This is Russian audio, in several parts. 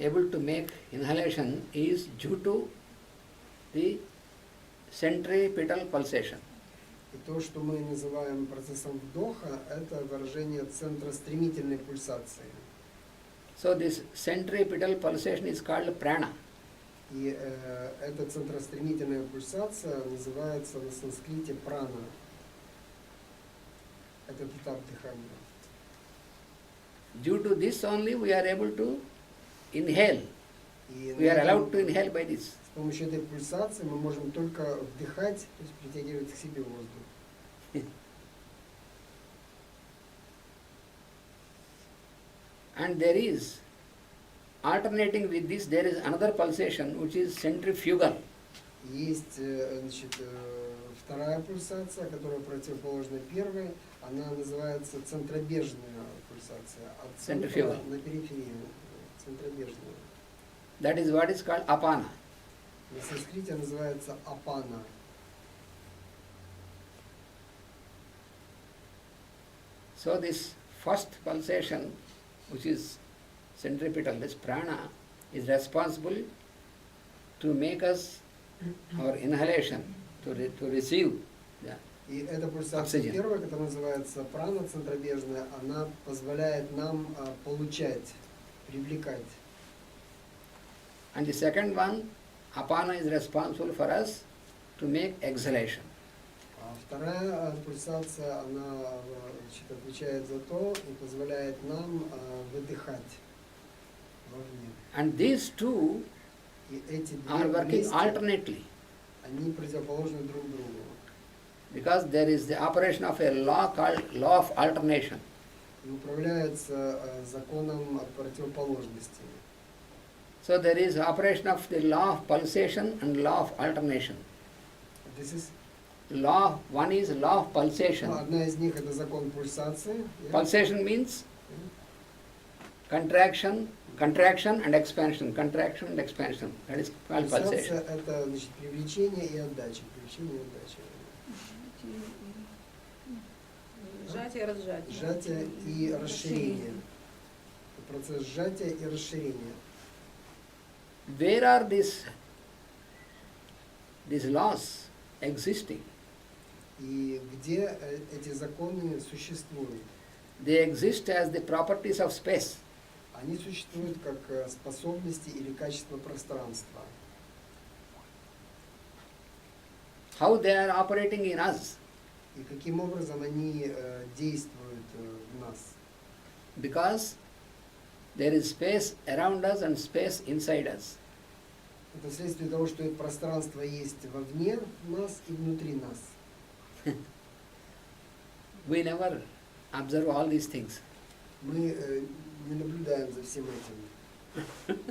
able to make inhalation is due to the centripetal pulsation. И то, что мы называем процессом вдоха, это выражение центростремительной пульсации. So this centripetal pulsation is called prana. И эта центростремительная пульсация называется на санскрите прана. Этот этап дыхания. Due to this only we are able to inhale. И We are allowed to inhale by this. с помощью этой пульсации мы можем только вдыхать, то есть притягивать к себе воздух. And there is, alternating with this, there is another pulsation which is centrifugal. Есть, значит, вторая пульсация, которая противоположна первой, она называется центробежная пульсация. От центра на периферию. Центробежная. That is what is called apana. На санскрите называется апана. So this first pulsation, which is centripetal, this prana, is responsible to make us our inhalation, to receive the И эта пульсация oxygen. первая, которая называется прана центробежная, она позволяет нам получать, привлекать. And the second one, apana, is responsible for us to make exhalation. А вторая пульсация, она значит, отвечает за то и позволяет нам выдыхать вовне. And these two И эти are две working вместе, alternately, они противоположны друг другу. because there is the operation of a law called law of alternation. И управляется законом противоположности. So there is operation of the law of pulsation and law of alternation. This is, One is law of pulsation. одна из них это закон пульсации. Pulsation means contraction and expansion, contraction and expansion. That is called Пульсация pulsation. это значит привлечение и отдача, привлечение и отдача. Сжатие, разжатие. Сжатие и расширение. Процесс сжатия и расширения. Where are these laws existing? И где эти законы существуют? They exist as the properties of space. Они существуют как способности или качество пространства. How they are operating in us? И каким образом они действуют в нас? Because there is space around us and space inside us. Это вследствие того, что это пространство есть вовне нас и внутри нас. We never observe all these things. Мы не наблюдаем за всем этим.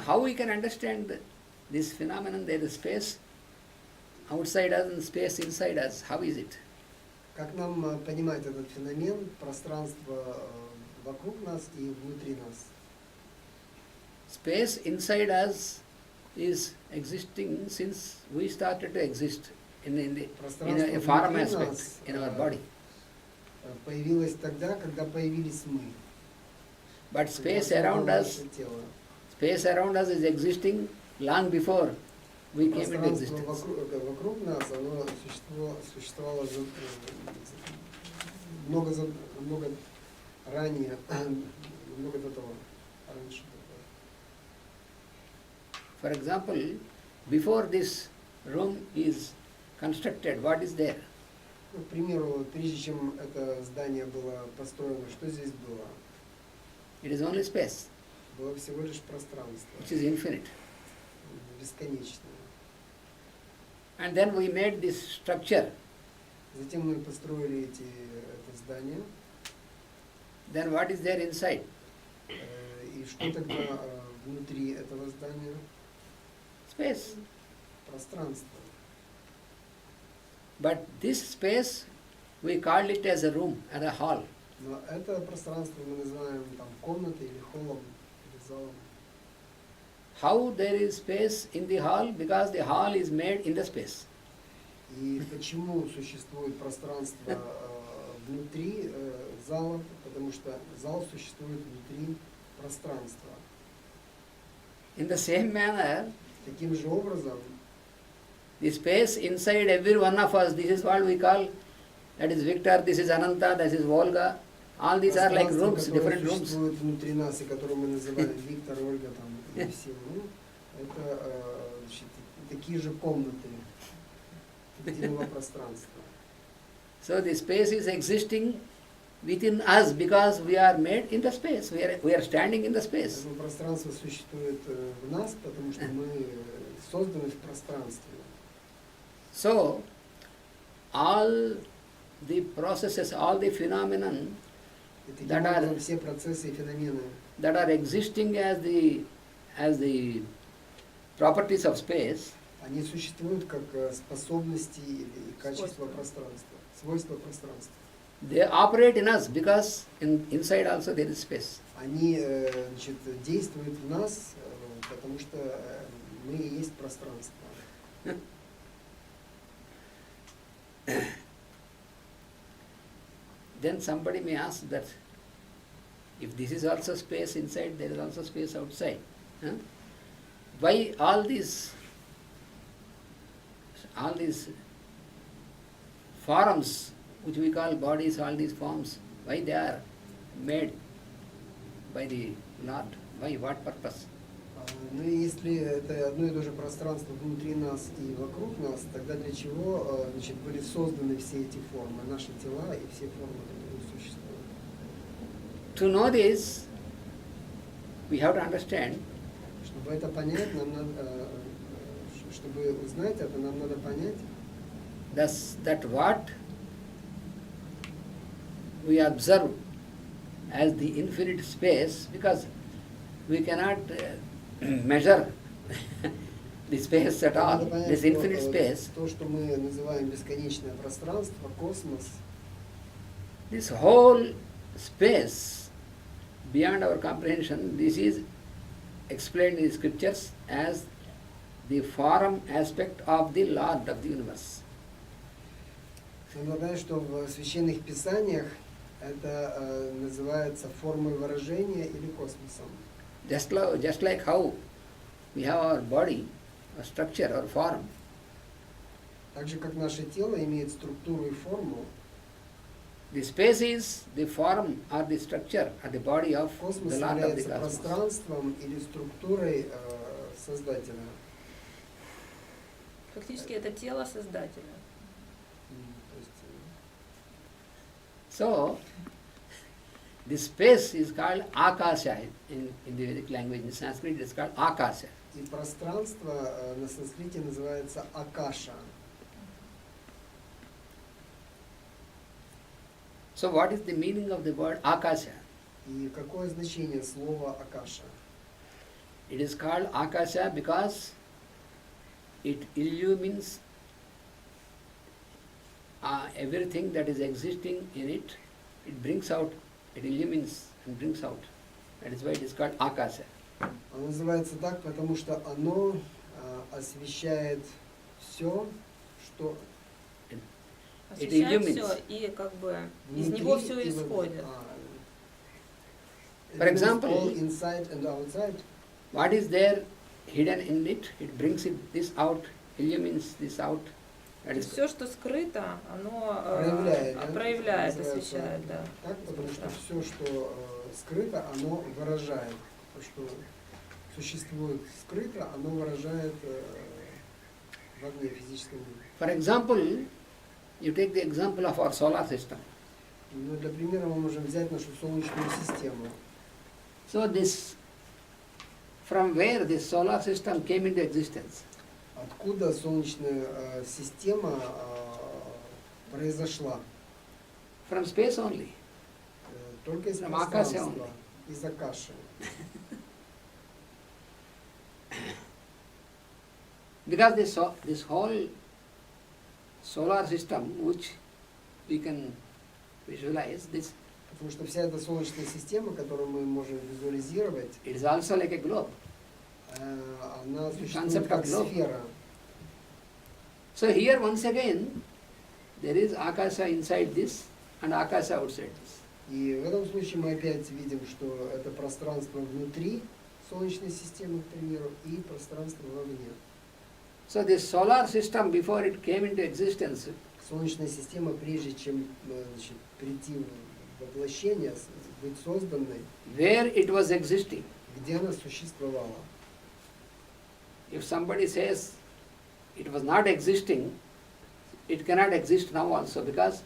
How we can understand this phenomenon? There is space outside us and space inside us. How is it? Как нам понимать этот феномен, пространство вокруг нас и внутри нас? Space inside us is existing since we started to exist in a form aspect in our body. Появилось тогда, когда появились мы. But space around us is existing long before we came into Пространство existence. вокруг нас, оно существовало много ранее, много до того, раньше. For example, before this room is constructed, what is there? Ну, к примеру, прежде чем это здание было построено, что здесь было? It is only space, Было всего лишь пространство, which is infinite. бесконечное. And then we made this structure. Затем мы построили это здание. Then what is there inside? И что тогда внутри этого здания? Space. Пространство. But this space, we call it as a room, as a hall. Но это пространство мы называем там комнатой или холлом, или залом. How there is space in the hall? Because the hall is made in the space. И почему существует пространство внутри зала? Потому что зал существует внутри пространства. In the same manner, Таким же образом, the space inside every one of us, this is what we call, that is Victor, this is Ananta, this is Volga. All these are like пространство, rooms, которое different rooms. существует внутри нас, и которое мы называем Виктор, Ольга, там, и все, это значит, такие же комнаты единого пространства. So the space is existing within us because we are made in the space. We are standing in the space. Это пространство существует в нас, потому что мы созданы в пространстве. So all the processes, all the phenomenon И таким that are образом все процессы и феномены, that are existing as the properties of space, они существуют как способности или качества пространства, свойства пространства. they operate in us because inside also there is space. Они значит, действуют в нас, потому что мы и есть пространство. Then somebody may ask that if this is also space inside, there is also space outside. Huh? Why all these forms, which we call bodies, all these forms, why they are made by the Lord? Why? What purpose? Ну и если это одно и то же пространство внутри нас и вокруг нас, тогда для чего значит, были созданы все эти формы, наши тела и все формы, которые существуют? To know this, we have to understand Чтобы это понять, нам надо, чтобы узнать это, нам надо понять, that what we observe as the infinite space, because we cannot measure the space at all, надо понять, this infinite space, то, что мы называем бесконечное пространство, космос, this whole space beyond our comprehension, this is explained in the scriptures as the form aspect of the Lord of the universe. надо понять, что в священных писаниях это называется формой выражения или космосом. Just like how we have our body, a structure or form, Так же, как наше тело имеет структуру и форму, the space is the form or the structure or the body of космос the Lord of the является cosmos. пространством или структурой Создателя. Фактически это тело Создателя. То есть, So, this space is called Akasha in the Vedic language. In Sanskrit, it is called Akasha. и пространство на санскрите называется Акаша. So, what is the meaning of the word Akasha? И какое значение слова Акаша? It is called Akasha because it illumines everything that is existing in it. It brings out, it illumines and brings out. That is why it is called Akasha. Оно называется так, потому что оно освещает все, что Освещает illumines. все, и как бы из внутри него все и исходит. For example, all inside and outside. What is there hidden in it? It brings this out, illumines this out. That is Все, что скрыто, оно Проявляет, да? проявляет, Называется освещает, да. Так, потому что все, что скрыто, оно выражает. То, что существует скрыто, оно выражает вовне физическом мире. For example, you take the example of our solar system. Ну, для примера мы можем взять нашу Солнечную систему. So this, from where this solar system came into existence? Откуда Солнечная система произошла? From space only. Только из From Akasha пространства, only. из Акаши. Because this whole solar system, which we can visualize, this Потому что вся эта Солнечная система, которую мы можем визуализировать, it is also like a globe. она существует Concept как of globe. сфера. So here once again, there is Akasha inside this and Akasha outside this. И в этом случае мы опять видим, что это пространство внутри Солнечной системы, к примеру, и пространство вовне. So this solar system, before it came into existence, Солнечная система, прежде чем значит, прийти в воплощение, быть созданной, where it was existing. где она существовала. If somebody says it was not existing, it cannot exist now also, because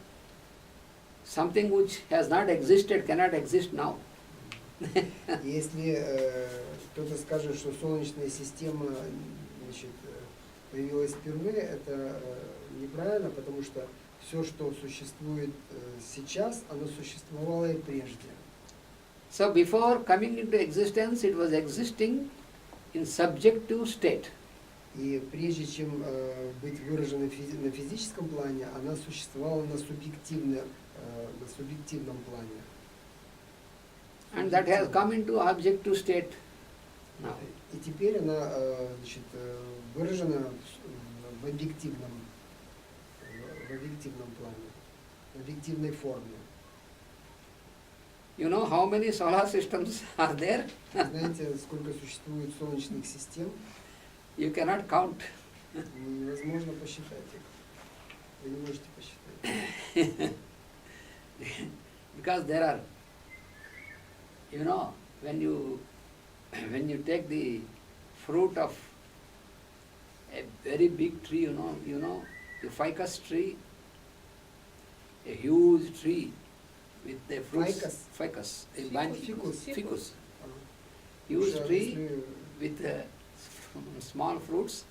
something which has not existed cannot exist now. Если кто-то скажет, что Солнечная система значит, появилась впервые, это неправильно, потому что все, что существует сейчас, оно существовало и прежде. So before coming into existence, it was existing in subjective state. И прежде чем быть выраженной на физическом плане, она существовала на субъективном плане. And that has come into objective state now. И теперь она значит, выражена в объективном плане, в объективной форме. You know how many solar systems are there? Знаете, сколько существует солнечных систем? You cannot count. Невозможно посчитать их. Вы не можете посчитать. Because there are, you know, when you take the fruit of a very big tree, you know, the ficus tree, a huge tree with the fruits. Ficus. Ficus. Huge tree with small fruits.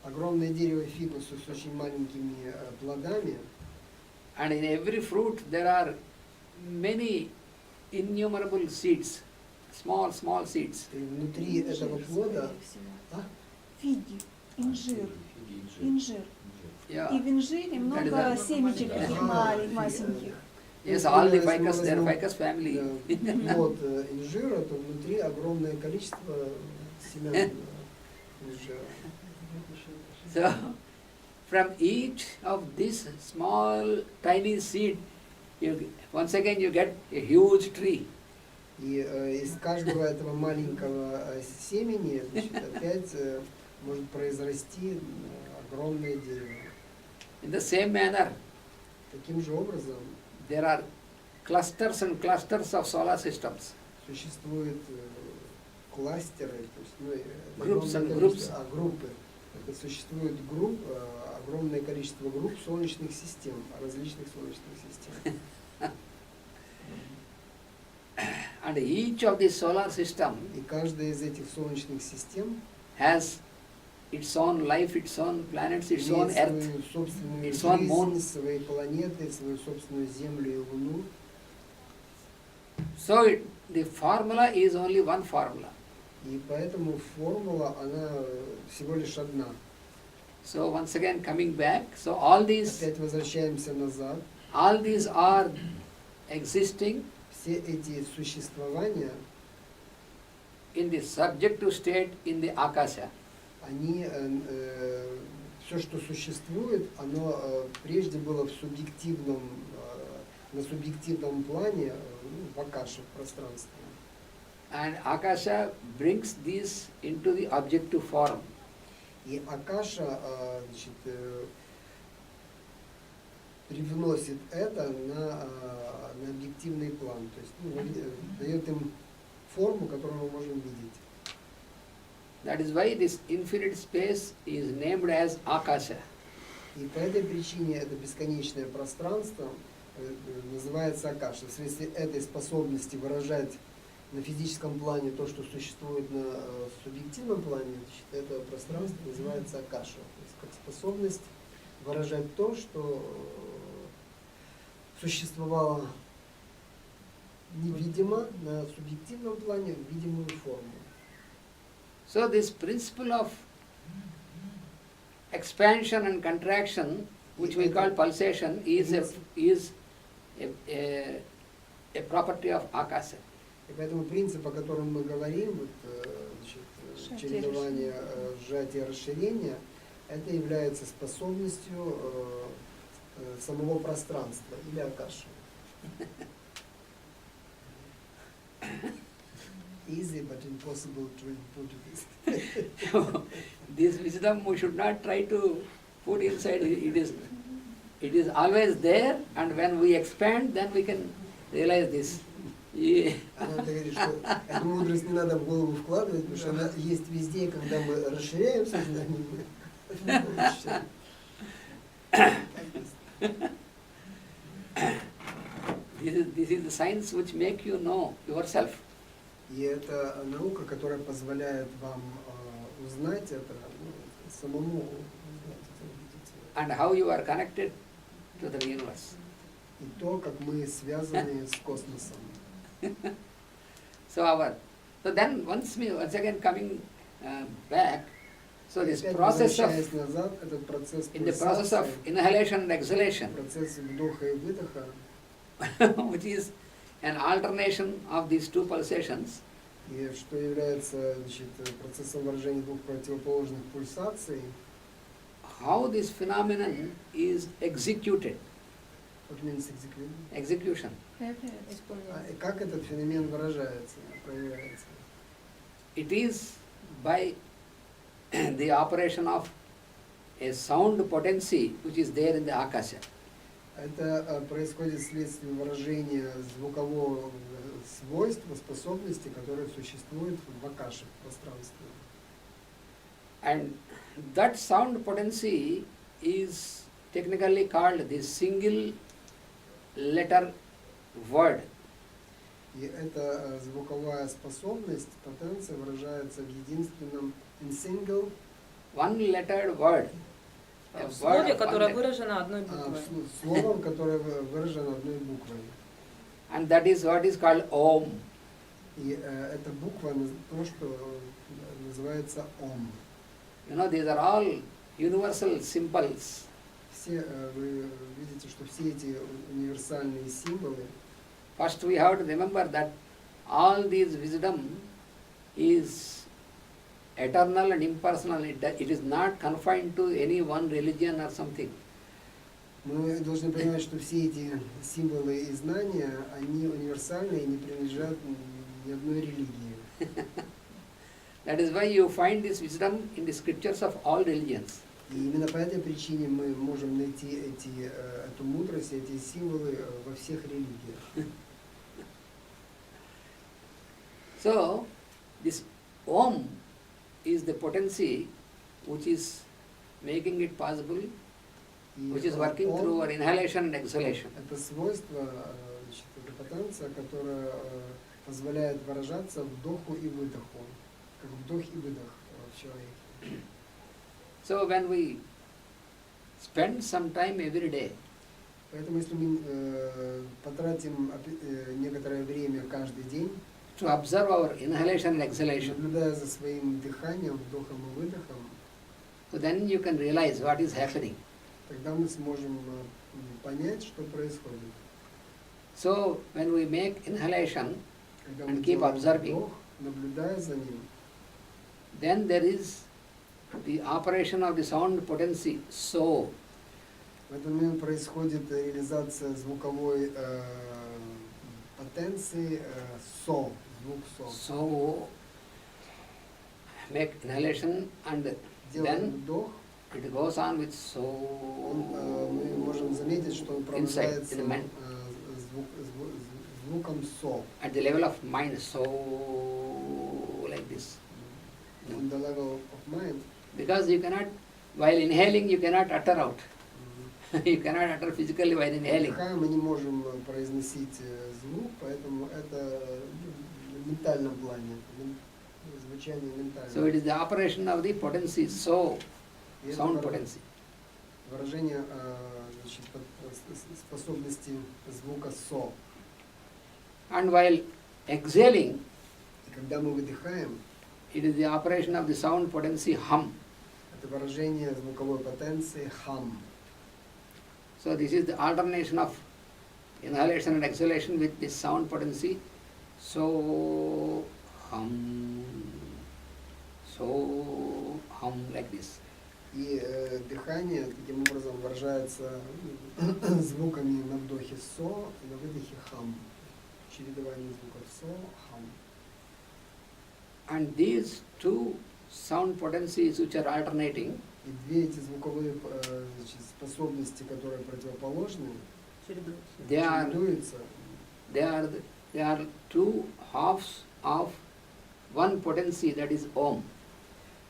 Огромное дерево фикуса с очень маленькими плодами. And in every fruit there are many innumerable seeds, small seeds. И внутри этого плода Фиги, инжир. Инжир. Yeah. И в инжире много семечек таких масеньких. Yes, all the ficus, they are ficus family. Плод инжира, то внутри огромное количество семян инжира. So, from each of this small, tiny seed, once again you get a huge tree. И из каждого этого маленького семени, значит, опять может произрасти огромное дерево. In the same manner, Таким же образом there are clusters and clusters of solar systems. существуют кластеры, то есть, Groups and огромное groups. количество- группы. Это существует огромное количество групп солнечных систем, различных солнечных систем. And each of the solar system И каждая из этих солнечных систем has its own life, its own planets, its own имеет earth. свою собственную its own moon. жизнь, свои планеты, свою собственную Землю и Луну. So the formula is only one formula. И поэтому формула, она всего лишь одна. So once again coming back, so all these Опять возвращаемся назад. are existing Все эти существования, in the subjective state in the Akasha. они, все, что существует, оно прежде было в субъективном, на субъективном плане, в Акаше, в пространстве. And Akasha brings these into the objective form. И Акаша, значит, привносит это на объективный план, то есть дает им форму, которую мы можем видеть. That is why this infinite space is named as Akasha. И по этой причине это бесконечное пространство называется Акаша. Вследствие этой способности выражать на физическом плане то, что существует на субъективном плане, значит, это пространство называется Акаша. То есть как способность выражать то, что существовало невидимо на субъективном плане в видимую форму. So this principle of expansion and contraction, which we call pulsation, is a property of Akasha. И поэтому принцип, о котором мы говорим, вот, значит, чередование сжатия и расширения, Это является способностью самого пространства или акаши. Easy but impossible to input this. This wisdom we should not try to put inside. It is always there, and when we expand, then we can realize this. Она говорит, что эту мудрость не надо в голову вкладывать, потому что она есть везде, и когда мы расширяем сознание, мы получаем. This is the science which make you know yourself. И это наука, которая позволяет вам узнать это, самому узнать это, увидеть это. And how you are connected to the universe. И то, как мы связаны с космосом. So then once again coming back, so this Опять process возвращаясь of назад, этот процесс in the process of пульсации, inhalation and exhalation, процесс вдоха и выдоха, which is an alternation of these two pulsations, и что является, значит, процессом выражения двух противоположных пульсаций, how this phenomenon is executed, what means execution? execution. Исполнение. И как этот феномен выражается, проявляется? It is by the operation of a sound potency which is there in the akasha. Это происходит вследствие выражения звукового свойства, способности, которые существуют в акаше, в пространстве. And that sound potency is technically called the single letter word. И эта звуковая способность, потенция выражается в единственном in single, One lettered word. A В слове, word of которое one letter. выражено одной буквой. словом, которое выражено одной буквой. And that is what is called Om. И эта буква, то, что называется Ом. You know, these are all universal symbols. Все, вы видите, что все эти универсальные символы, First we have to remember that all these wisdom is eternal and impersonal. It is not confined to any one religion or something. мы должны понимать, что все эти символы и знания, они универсальны и не принадлежат ни одной религии. That is why you find this wisdom in the scriptures of all religions. И именно по этой причине мы можем найти эту мудрость, эти символы во всех религиях. So, this Om is the potency which is making it possible, И which is working Ом through our inhalation and exhalation. это свойство, значит, это потенция, которая позволяет выражаться вдоху и выдоху, как вдох и выдох в человеке. So when we spend some time every day Поэтому если мы потратим некоторое время каждый день, to observe our inhalation and exhalation, наблюдая за своим дыханием, вдохом и выдохом, so then you can realize what is happening. тогда мы сможем понять, что происходит. So when we make inhalation, Когда And мы keep делаем observing. вдох, наблюдая за ним, then there is the operation of the sound potency, so. в этот момент происходит реализация звуковой потенции со, звук со. So make inhalation and Делаем then вдох, it goes on with мы so можем заметить, что он inside, продолжается in the mind. звуком со, At the level of mind, so like this. on the level of mind. Because you cannot, while inhaling, you cannot utter out. You cannot utter physically while inhaling. Вдыхаем, мы не можем произносить звук, поэтому это в ментальном плане, звучание ментальное. So it is the operation of the potency, so, И это sound potency. выражение значит, способности звука со. And while exhaling, И когда мы выдыхаем, it is the operation of the sound potency, hum. это выражение звуковой потенции хам. So this is the alternation of inhalation and exhalation with this sound potency. So hum, like this. И дыхание таким образом выражается звуками на вдохе со и на выдохе хам. Чередование звуков со, хам. And these two sound potencies which are alternating, И две эти звуковые способности, которые противоположны, Чередуется. чередуются. they are two halves of one potency, that is Om.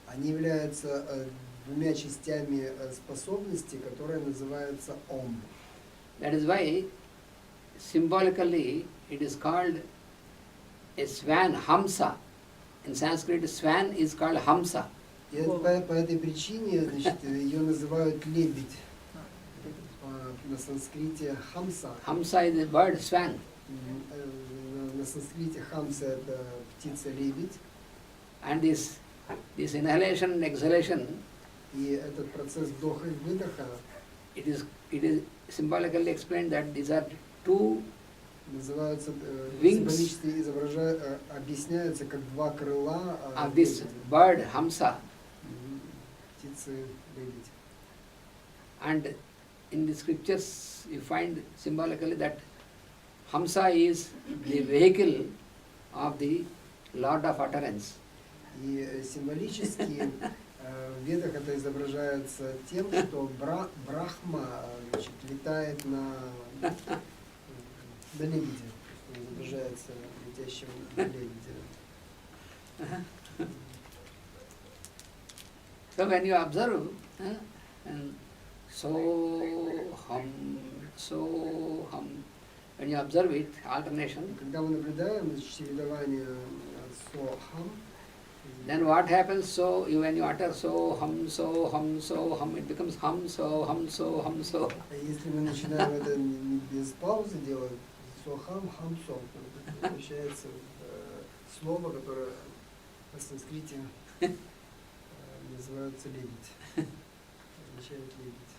Они являются двумя частями способности, которая называется Ом. That is why symbolically it is called a swan, Hamsa. In Sanskrit, swan is called Hamsa. И это по этой причине, значит, ее называют лебедь. На санскрите хамса. Hamsa is a bird, swan. На санскрите хамса это птица-лебедь. And this inhalation and exhalation, И этот процесс вдоха и выдоха it is symbolically explained that these are two называются, Wings. символически объясняются как два крыла of this bird, Hamsa. Птицы-лебедь. And in the scriptures you find symbolically that Hamsa is the vehicle of the Lord of Utterance. И символически в ведах это изображается тем, что Брахма, значит, летает на лебеде, изображается летящим на лебеде. So when you observe, and so hum, when you observe it, alternation, Когда мы наблюдаем значит, чередование со-хам, then what happens? So when you utter so hum, it becomes hum so. если мы начинаем это не без паузы делать, со-хам, хам-со, превращается в слово, которое на санскрите называется лебедь. Означает лебедь.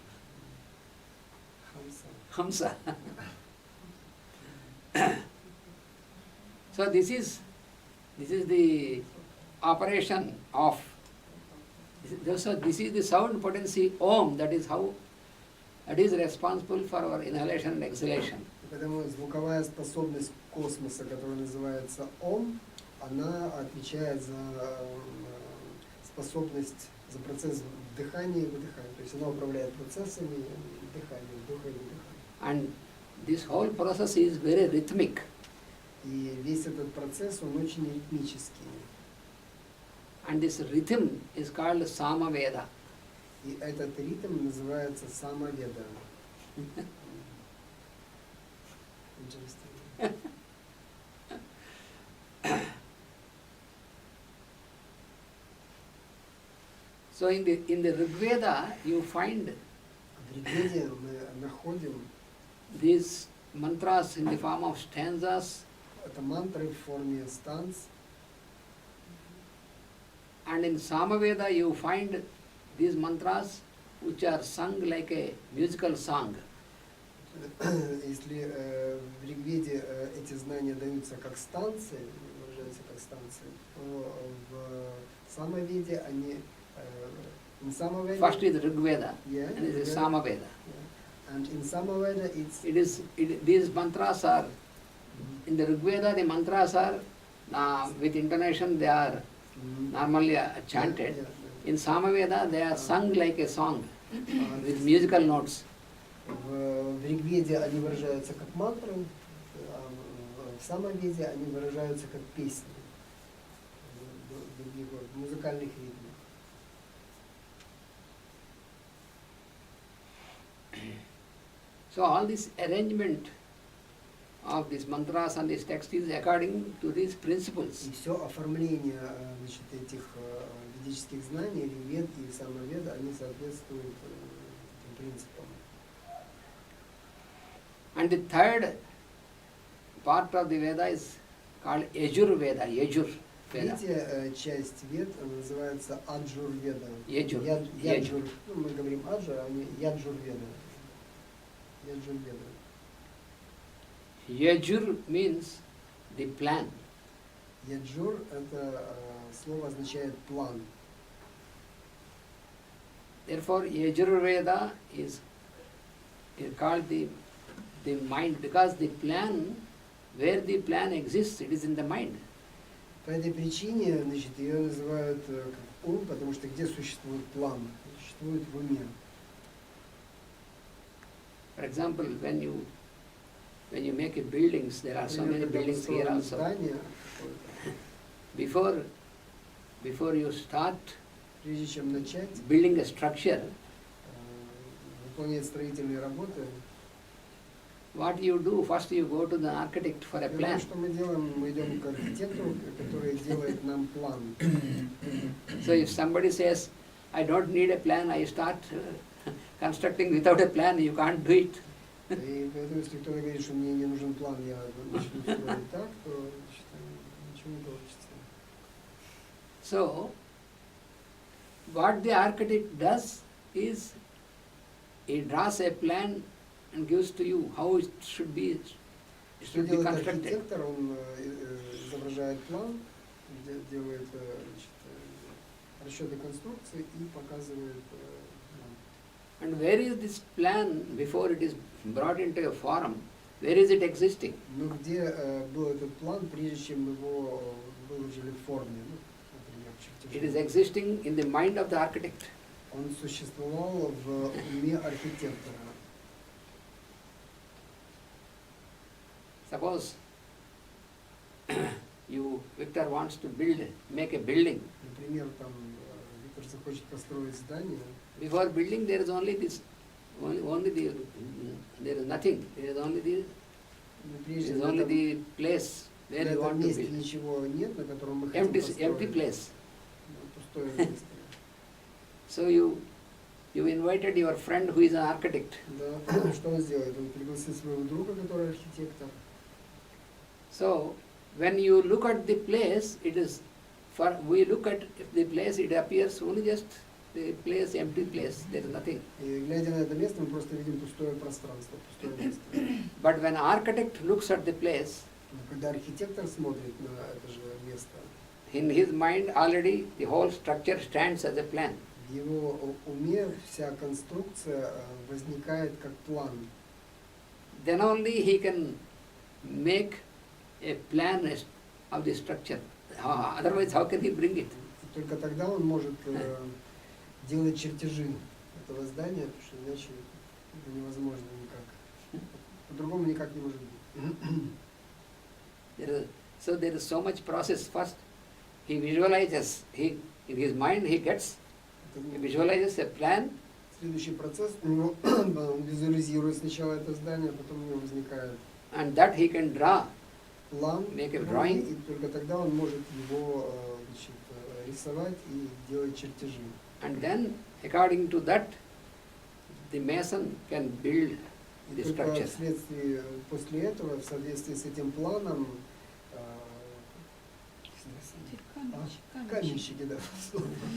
Хамса. Hamsa. So this is the operation of. So this is the sound potency Om. That is responsible for our inhalation and exhalation. Поэтому звуковая способность космоса, которая называется Ом, она отвечает за способность, за процесс вдыхания и выдыхания. То есть она управляет процессами дыхания, вдоха и выдоха. And this whole process is very rhythmic. И весь этот процесс, он очень ритмический. And this rhythm is called Samaveda. И этот ритм называется самаведа. Interesting. So in the Rig Veda you find В Ригведе мы находим these mantras in the form of stanzas, это мантры в форме станц, and in Samaveda you find these mantras which are sung like a musical song. Если в Ригведе эти знания даются как станции, выражаются как станции, то в Самаведе они in Samaveda, First is Rig Veda, yeah, and it is Rigveda, Samaveda. yeah. And in Samaveda These mantras are, in the Rig Veda the mantras are, with intonation they are normally chanted. Yeah, yeah. In Samaveda they are sung like a song with musical notes. В Ригведе они выражаются как мантры, а в Самаведе они выражаются как песни, в музыкальных ритмах. So all this arrangement of these mantras and this text is according to these principles. И все оформление значит, этих ведических знаний, Ригвед и Самаведа, они соответствуют этим принципам. And the third part of the Veda is called Yajur Veda, Yajur Veda. Третья часть Вед называется Аджур Веда. Яджур. Яджур. Ну, мы говорим Аджур, а они Яджур Веда. Яджур Веда. Yajur means the plan. Яджур это слово означает план. Therefore, Yajurveda is called the mind, because the plan, where the plan exists, it is in the mind. По этой причине, значит, ее называют как ум, потому что где существует план? Существует в уме. For example, when you make a buildings, there are so many Например, когда buildings here построено also. здание, Before you start прежде чем начать building a structure, выполнять строительные работы, what you do? First you go to the architect for a plan. что мы делаем? Мы идем к архитектору, который делает нам план. So if somebody says, I don't need a plan, I start constructing without a plan, you can't do it. И поэтому, если кто-то говорит, что мне не нужен план, я начну строить так, то значит, ничего не получится. So, what the architect does is, he draws a plan and gives to you how it should be Что делает constructed. архитектор? Он изображает план, делает значит, расчеты конструкции и показывает нам. And where is this plan before it is brought into a form? Where is it existing? Но где был этот план, прежде чем его выложили в форме, ну, например, в It is чертеже? existing in the mind of the architect. Он существовал в уме архитектора. Suppose Victor wants to make a building. Например, там Виктор захочет построить здание. Before building, there is only there is nothing. There is only Но прежде the place на where you этом want to месте build. ничего нет, на котором мы хотим Empty построить. place. Пустое место. So you invited your friend who is an architect. Да. Что он сделает? Он пригласил своего друга, который архитектор. So when you look at the place, we look at the place, it appears only just the place, empty place. There is nothing. И глядя на это место, мы просто видим пустое пространство, пустое место. But when architect looks at the place, Но когда архитектор смотрит на это же место, in his mind already the whole structure stands as a plan. в его уме вся конструкция возникает как план. Then only he can make a plan of the structure. Otherwise, how can he bring it? Только тогда он может делать чертежи этого здания, потому что иначе это невозможно никак. По-другому никак не может быть. So there is so much process. First, he visualizes. In his mind, he visualizes a plan. Следующий процесс, у него он визуализирует сначала это здание, а потом у него возникает And that he can draw. план, Make a drawing. и только тогда он может его значит, рисовать и делать чертежи. And then, according to that, the mason can build И the только structure. вследствие, после этого, в соответствии с этим планом, каменщики, да,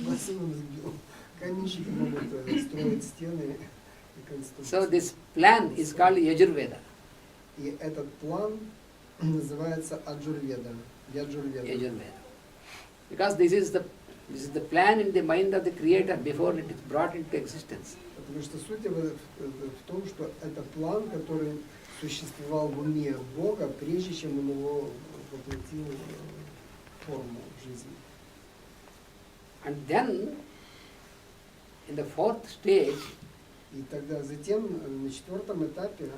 бассейн сбил. Каменщики могут строить стены и конструкции. So this plan is called Yajurveda. И этот план называется Аджурведа. Yajurveda. Because this is the plan in the mind of the creator before it is brought into existence. Потому что суть в том, что это план, который существовал в уме Бога, прежде чем он его воплотил в форму жизни. And then, in the fourth stage, И тогда затем, на четвертом этапе,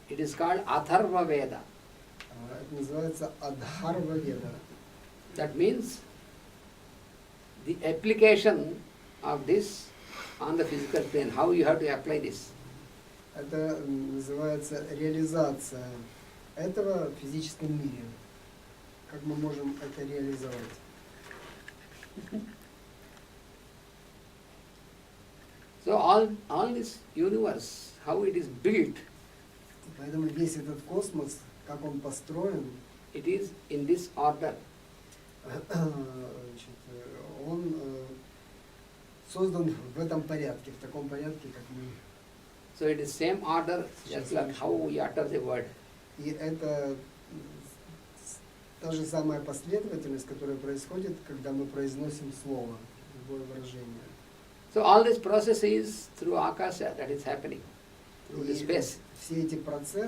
it is called Atharva Veda. это называется Адхарва Веда. That means the application of this on the physical plane, how you have to apply this. Это называется реализация этого в физическом мире. Как мы можем это реализовать? So all this universe, how it is built, Поэтому весь этот космос, как он построен, it is in this order. значит, он создан в этом порядке, в таком порядке, как мы. So it is same order, just like how we utter the word. И это та же самая последовательность, которая происходит, когда мы произносим слово, любое выражение. So all this process is through Akasha that is happening, through the И space. все эти процессы